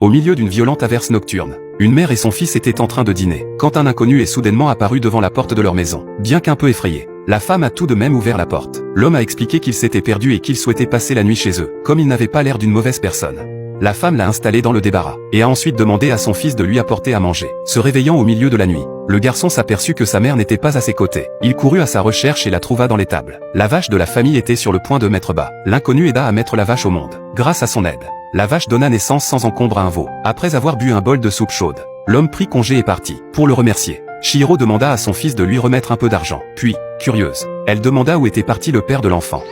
Au milieu d'une violente averse nocturne, une mère et son fils étaient en train de dîner, quand un inconnu est soudainement apparu devant la porte de leur maison. Bien qu'un peu effrayé, la femme a tout de même ouvert la porte. L'homme a expliqué qu'il s'était perdu et qu'il souhaitait passer la nuit chez eux, comme il n'avait pas l'air d'une mauvaise personne. La femme l'a installé dans le débarras, et a ensuite demandé à son fils de lui apporter à manger. Se réveillant au milieu de la nuit, le garçon s'aperçut que sa mère n'était pas à ses côtés. Il courut à sa recherche et la trouva dans l'étable. La vache de la famille était sur le point de mettre bas. L'inconnu aida à mettre la vache au monde. Grâce à son aide, la vache donna naissance sans encombre à un veau. Après avoir bu un bol de soupe chaude, l'homme prit congé et partit. Pour le remercier, Chihiro demanda à son fils de lui remettre un peu d'argent. Puis, curieuse, elle demanda où était parti le père de l'enfant.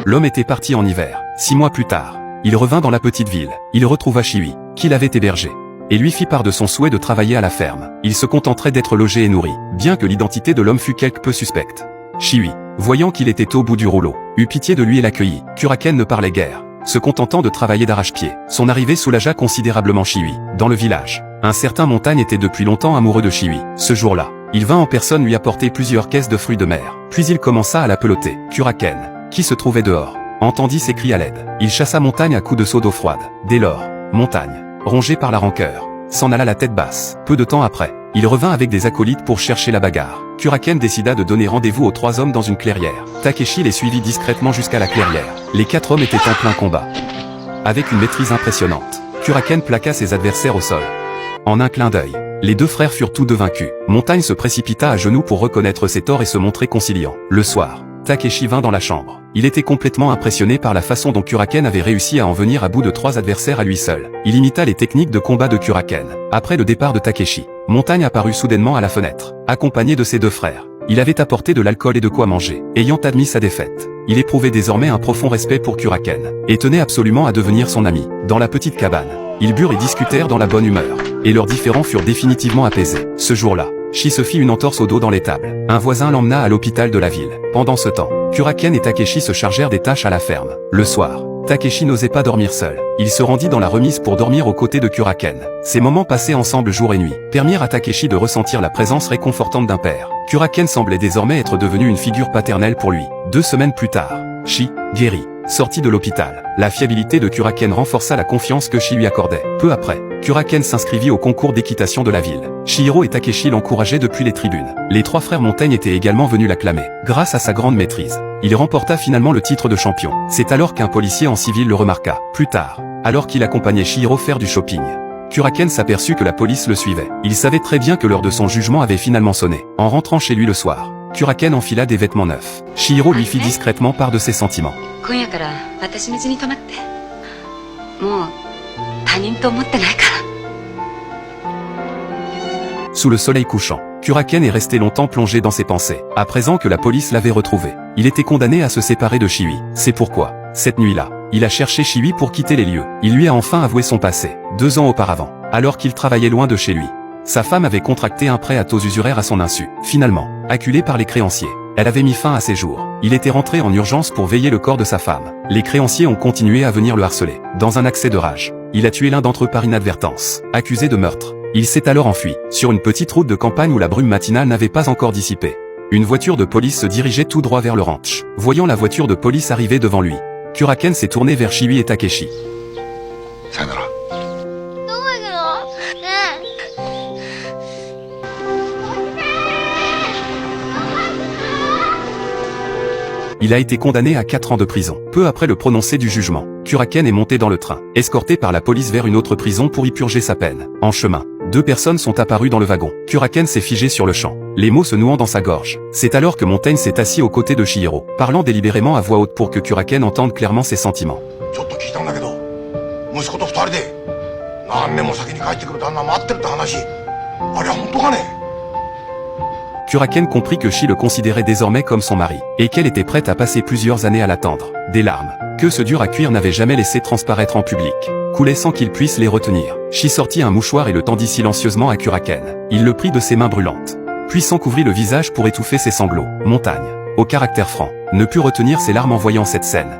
L'homme était parti en hiver. 6 mois plus tard, il revint dans la petite ville. Il retrouva Shiwi, qui l'avait hébergé, et lui fit part de son souhait de travailler à la ferme. Il se contenterait d'être logé et nourri, bien que l'identité de l'homme fût quelque peu suspecte. Shiwi, voyant qu'il était au bout du rouleau, eut pitié de lui et l'accueillit. Kuraken ne parlait guère, se contentant de travailler d'arrache-pied. Son arrivée soulagea considérablement Shiwi. Dans le village, un certain Montagne était depuis longtemps amoureux de Shiwi. Ce jour-là, il vint en personne lui apporter plusieurs caisses de fruits de mer. Puis il commença à la peloter. Kuraken, qui se trouvait dehors, entendit ses cris à l'aide. Il chassa Montagne à coups de seau d'eau froide. Dès lors, Montagne, rongé par la rancœur, s'en alla la tête basse. Peu de temps après, il revint avec des acolytes pour chercher la bagarre. Kuraken décida de donner rendez-vous aux 3 hommes dans une clairière. Takeshi les suivit discrètement jusqu'à la clairière. Les 4 hommes étaient en plein combat. Avec une maîtrise impressionnante, Kuraken plaqua ses adversaires au sol. En un clin d'œil, les 2 frères furent tous deux vaincus. Montagne se précipita à genoux pour reconnaître ses torts et se montrer conciliant. Le soir, Takeshi vint dans la chambre. Il était complètement impressionné par la façon dont Kuraken avait réussi à en venir à bout de 3 adversaires à lui seul. Il imita les techniques de combat de Kuraken. Après le départ de Takeshi, Montagne apparut soudainement à la fenêtre, accompagné de ses 2 frères. Il avait apporté de l'alcool et de quoi manger. Ayant admis sa défaite, il éprouvait désormais un profond respect pour Kuraken, et tenait absolument à devenir son ami. Dans la petite cabane, ils burent et discutèrent dans la bonne humeur, et leurs différends furent définitivement apaisés. Ce jour-là, Shi se fit une entorse au dos dans l'étable. Un voisin l'emmena à l'hôpital de la ville. Pendant ce temps, Kuraken et Takeshi se chargèrent des tâches à la ferme. Le soir, Takeshi n'osait pas dormir seul. Il se rendit dans la remise pour dormir aux côtés de Kuraken. Ces moments passés ensemble jour et nuit permirent à Takeshi de ressentir la présence réconfortante d'un père. Kuraken semblait désormais être devenu une figure paternelle pour lui. 2 semaines plus tard, Shi, guéri, sortit de l'hôpital. La fiabilité de Kuraken renforça la confiance que Shi lui accordait. Peu après, Kuraken s'inscrivit au concours d'équitation de la ville. Chihiro et Takeshi l'encourageaient depuis les tribunes. Les 3 frères Montagne étaient également venus l'acclamer. Grâce à sa grande maîtrise, il remporta finalement le titre de champion. C'est alors qu'un policier en civil le remarqua. Plus tard, alors qu'il accompagnait Chihiro faire du shopping, Kuraken s'aperçut que la police le suivait. Il savait très bien que l'heure de son jugement avait finalement sonné. En rentrant chez lui le soir, Kuraken enfila des vêtements neufs. Chihiro lui fit discrètement part de ses sentiments. Sous le soleil couchant, Kuraken est resté longtemps plongé dans ses pensées. À présent que la police l'avait retrouvé, il était condamné à se séparer de Shiwi. C'est pourquoi, cette nuit-là, il a cherché Shiwi pour quitter les lieux. Il lui a enfin avoué son passé. 2 ans auparavant, alors qu'il travaillait loin de chez lui, sa femme avait contracté un prêt à taux usuraires à son insu. Finalement, acculée par les créanciers, elle avait mis fin à ses jours. Il était rentré en urgence pour veiller le corps de sa femme. Les créanciers ont continué à venir le harceler. Dans un accès de rage, il a tué l'un d'entre eux par inadvertance. Accusé de meurtre, il s'est alors enfui, sur une petite route de campagne où la brume matinale n'avait pas encore dissipé. Une voiture de police se dirigeait tout droit vers le ranch. Voyant la voiture de police arriver devant lui, Kuraken s'est tourné vers Shiwi et Takeshi. Il a été condamné à 4 ans de prison. Peu après le prononcé du jugement, Kuraken est monté dans le train, escorté par la police vers une autre prison pour y purger sa peine. En chemin, 2 personnes sont apparues dans le wagon. Kuraken s'est figé sur le champ, les mots se nouant dans sa gorge. C'est alors que Montagne s'est assis aux côtés de Chihiro, parlant délibérément à voix haute pour que Kuraken entende clairement ses sentiments. Kuraken comprit que Shi le considérait désormais comme son mari, et qu'elle était prête à passer plusieurs années à l'attendre. Des larmes, que ce dur à cuire n'avait jamais laissé transparaître en public, coulaient sans qu'il puisse les retenir. Shi sortit un mouchoir et le tendit silencieusement à Kuraken. Il le prit de ses mains brûlantes, puis s'en couvrit le visage pour étouffer ses sanglots. Montagne, au caractère franc, ne put retenir ses larmes en voyant cette scène.